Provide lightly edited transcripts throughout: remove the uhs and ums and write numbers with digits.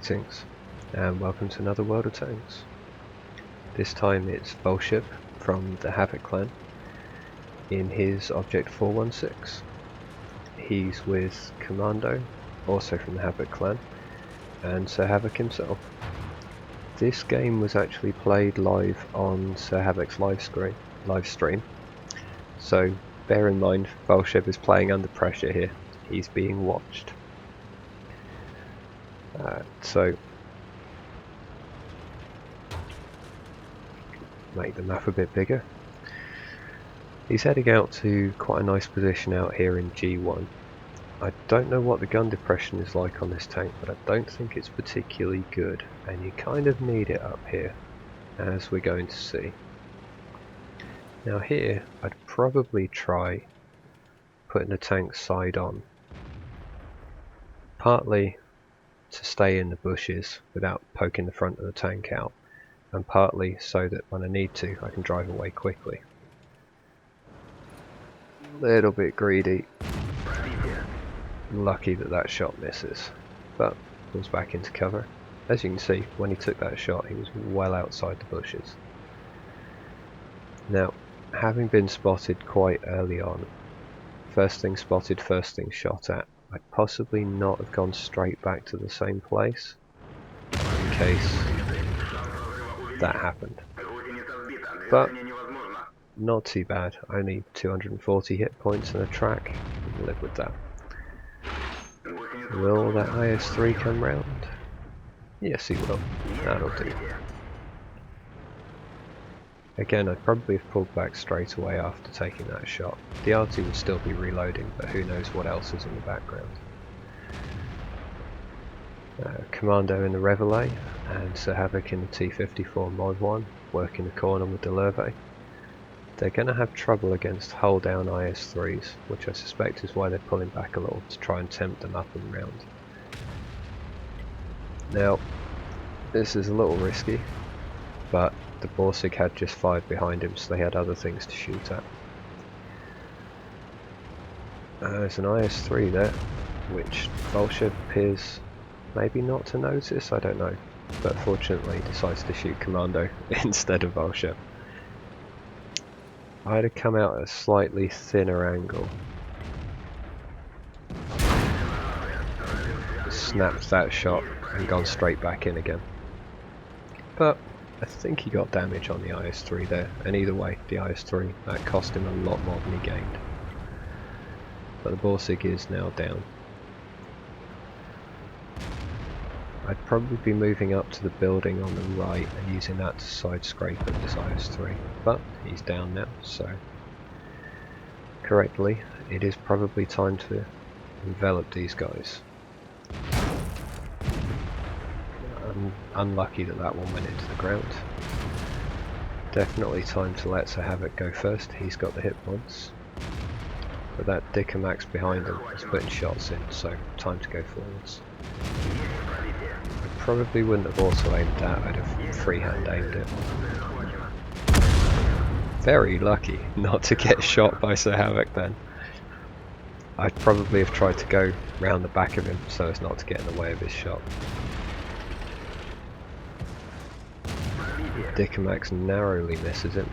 Greetings, and welcome to another World of Tanks. This time it's Volseb from the Havoc clan in his Object 416. He's with Commando, also from the Havoc clan, and Sir Havoc himself. This game was actually played live on Sir Havoc's live stream, so bear in mind Volseb is playing under pressure here. He's being watched. So make the map a bit bigger. He's heading out to quite a nice position out here in G1. I don't know what the gun depression is like on this tank, but I don't think it's particularly good, and you kind of need it up here, as we're going to see. Now here, I'd probably try putting the tank side on, partly to stay in the bushes without poking the front of the tank out, and partly so that when I need to, I can drive away quickly. Little bit greedy. Lucky that that shot misses, but pulls back into cover. As you can see, when he took that shot, he was well outside the bushes. Now, having been spotted quite early on, first thing spotted, first thing shot at, I'd possibly not have gone straight back to the same place in case that happened. But not too bad, only 240 hit points and a track, we can live with that. Will that IS-3 come round? Yes, he will. That'll do. Again, I'd probably have pulled back straight away after taking that shot. The RT would still be reloading, but who knows what else is in the background. Commando in the Reveille, and Sir Havoc in the T-54 Mod 1, working the corner with the Lurve. They're going to have trouble against hull down IS-3s, which I suspect is why they're pulling back a little, to try and tempt them up and round. Now, this is a little risky, but the Volseb had just fired behind him, so they had other things to shoot at. There's an IS-3 there, which Volseb appears maybe not to notice, I don't know, but fortunately decides to shoot Commando instead of Volseb. I'd have come out at a slightly thinner angle. Snapped that shot and gone straight back in again. But I think he got damage on the IS-3 there, and either way, the IS-3, that cost him a lot more than he gained. But the Volseb is now down. I'd probably be moving up to the building on the right and using that to side scrape at this IS-3, but he's down now, so correctly, it is probably time to envelop these guys. I'm unlucky that that one went into the ground. Definitely time to let Sir Havoc go first, he's got the hit points. But that Dicker Max behind him is putting shots in, so time to go forwards. Probably wouldn't have also aimed that, I'd have freehand aimed it. Very lucky not to get shot by Sir Havoc then. I'd probably have tried to go round the back of him so as not to get in the way of his shot. Dicker Max narrowly misses him,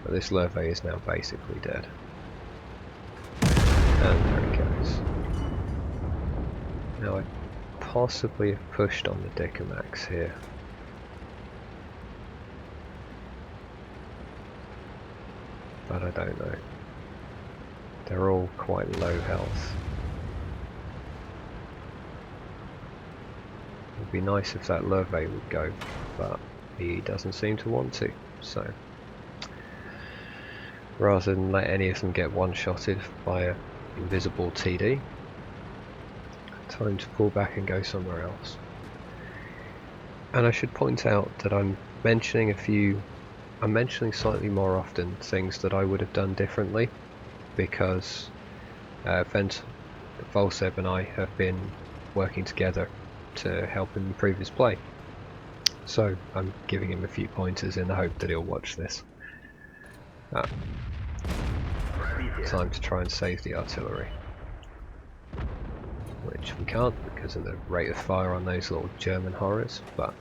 but this Lurve is now basically dead. And there he goes. Now I possibly have pushed on the Dicker Max here. But I don't know. They're all quite low health. It would be nice if that Lurve would go, but he doesn't seem to want to, so rather than let any of them get one-shotted by an invisible TD, time to pull back and go somewhere else. And I should point out that I'm mentioning slightly more often things that I would have done differently, because Volseb and I have been working together to help him improve his play. So I'm giving him a few pointers in the hope that he'll watch this. Time to try and save the artillery. which we can't because of the rate of fire on those little German horrors, but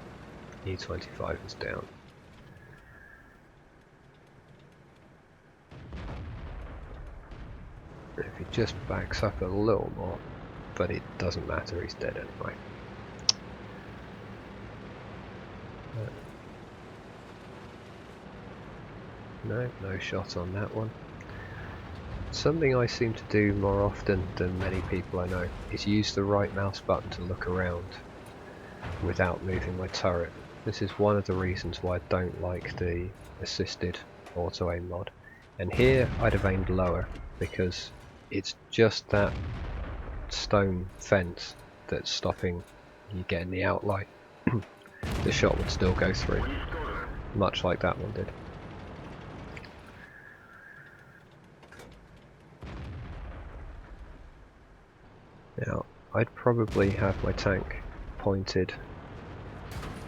E25 is down. If he just backs up a little more, but it doesn't matter, he's dead anyway. No shot on that one. Something I seem to do more often than many people I know is use the right mouse button to look around without moving my turret. This is one of the reasons why I don't like the assisted auto aim mod. And here I'd have aimed lower because it's just that stone fence that's stopping you getting the outline. The shot would still go through, much like that one did. Now, I'd probably have my tank pointed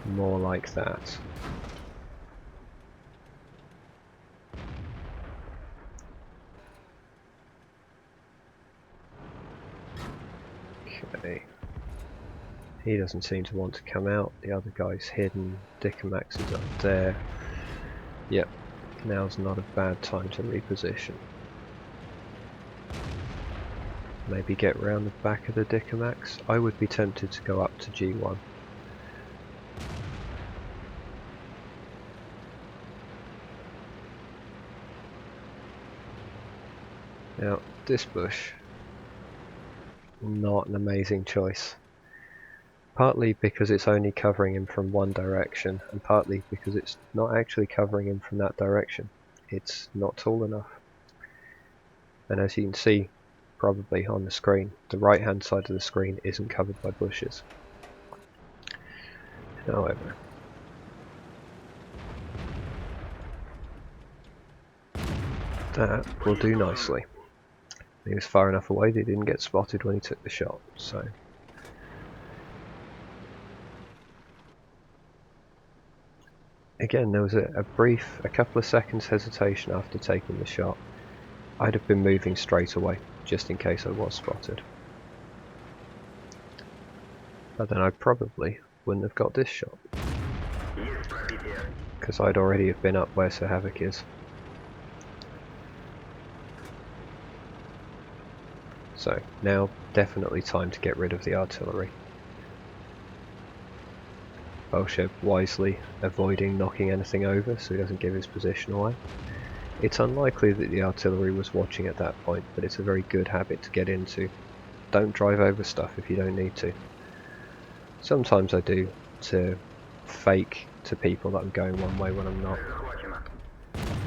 more like that. Okay. He doesn't seem to want to come out. The other guy's hidden. Dicamax is up there. Yep, now's not a bad time to reposition. Maybe get round the back of the Dicamax. I would be tempted to go up to G1. Now, this bush, not an amazing choice. Partly because it's only covering him from one direction, and partly because it's not actually covering him from that direction. It's not tall enough. And as you can see, probably on the screen, the right hand side of the screen isn't covered by bushes. However, that will do nicely. He was far enough away that he didn't get spotted when he took the shot, so. Again, there was a couple of seconds hesitation after taking the shot. I'd have been moving straight away, just in case I was spotted. But then I probably wouldn't have got this shot, because I'd already have been up where Sir Havoc is. So, now definitely time to get rid of the artillery. Volseb wisely avoiding knocking anything over so he doesn't give his position away. It's unlikely that the artillery was watching at that point, but it's a very good habit to get into. Don't drive over stuff if you don't need to. Sometimes I do, to fake to people that I'm going one way when I'm not.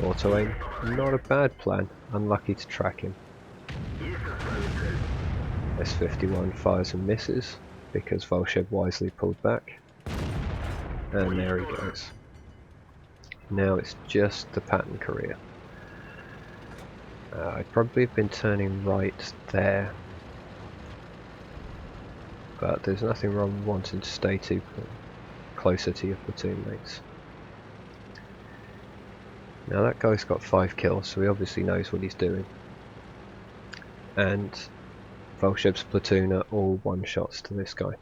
Auto aim, not a bad plan, unlucky to track him. S51 fires and misses, because Volseb wisely pulled back. And there he goes. Now it's just the pattern career. I'd probably have been turning right there, but there's nothing wrong with wanting to stay closer to your platoon mates. Now that guy's got 5 kills, so he obviously knows what he's doing. And Volseb's platoon are all one-shots to this guy.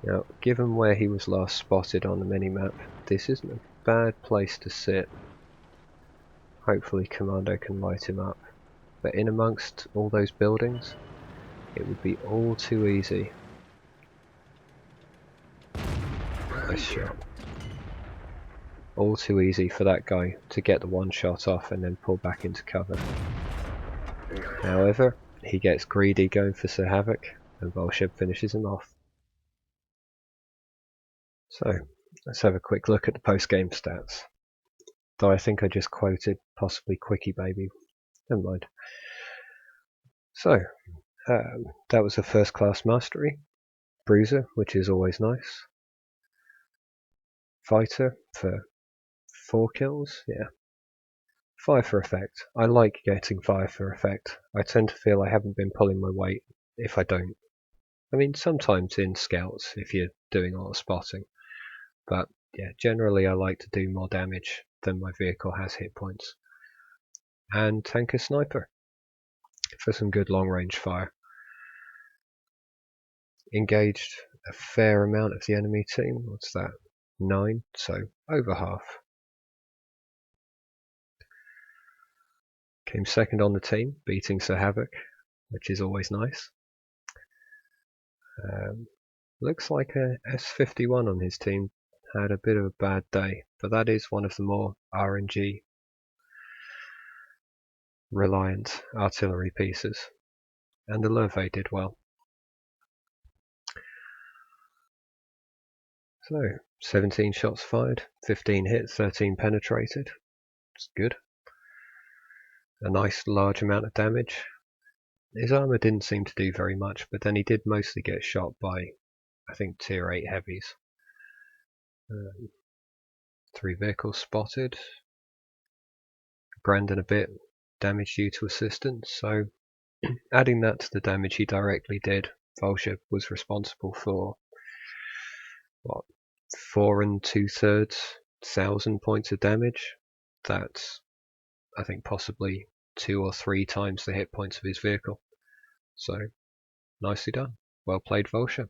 Now, given where he was last spotted on the minimap, this isn't a bad place to sit. Hopefully Commando can light him up. But in amongst all those buildings, it would be all too easy. Nice shot. All too easy for that guy to get the one shot off and then pull back into cover. However, he gets greedy going for Sir Havoc, and Volseb finishes him off. So, let's have a quick look at the post-game stats. Though I think I just quoted possibly Quickie Baby. Never mind. So, that was a first class mastery. Bruiser, which is always nice. Fighter for 4 kills, yeah. Fire for effect. I like getting fire for effect. I tend to feel I haven't been pulling my weight if I don't. I mean, sometimes in scouts if you're doing a lot of spotting. But yeah, generally I like to do more damage than my vehicle has hit points. And Tanker Sniper for some good long range fire. engaged a fair amount of the enemy team. What's that? 9, so over half. Came second on the team, beating Sir Havoc, which is always nice. Looks like a S51 on his team had a bit of a bad day, but that is one of the more RNG reliant artillery pieces, and the Lurve did well. So 17 shots fired, 15 hit, 13 penetrated. It's good. A nice large amount of damage. His armor didn't seem to do very much, but then he did mostly get shot by, I think, tier 8 heavies. 3 vehicles spotted. Grand and a bit damage due to assistance, so adding that to the damage he directly did, Volseb was responsible for, what, 4 2/3,000 points of damage. That's, I think, possibly 2 or 3 times the hit points of his vehicle. So, nicely done. Well played, Volseb.